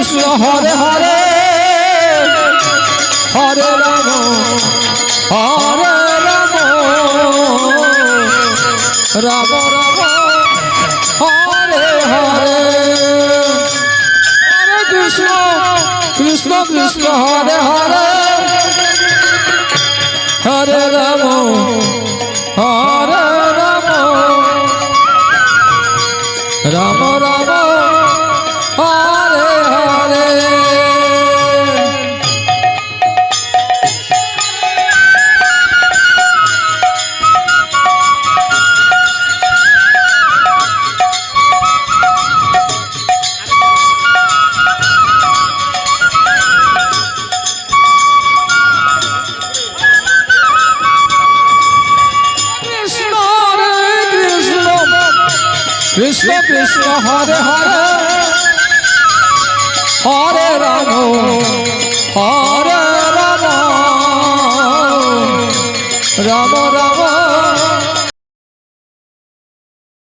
Krishna Hare Hare Hare Ram Hare Ram Ram Ram Hare Hare Hare Krishna Krishna Krishna Hare Hare Hare Ram Hare Ram Ram Ram Hare Hare Krishna Krishna Hare Hare Hare Ram Hare Ram Ram Ram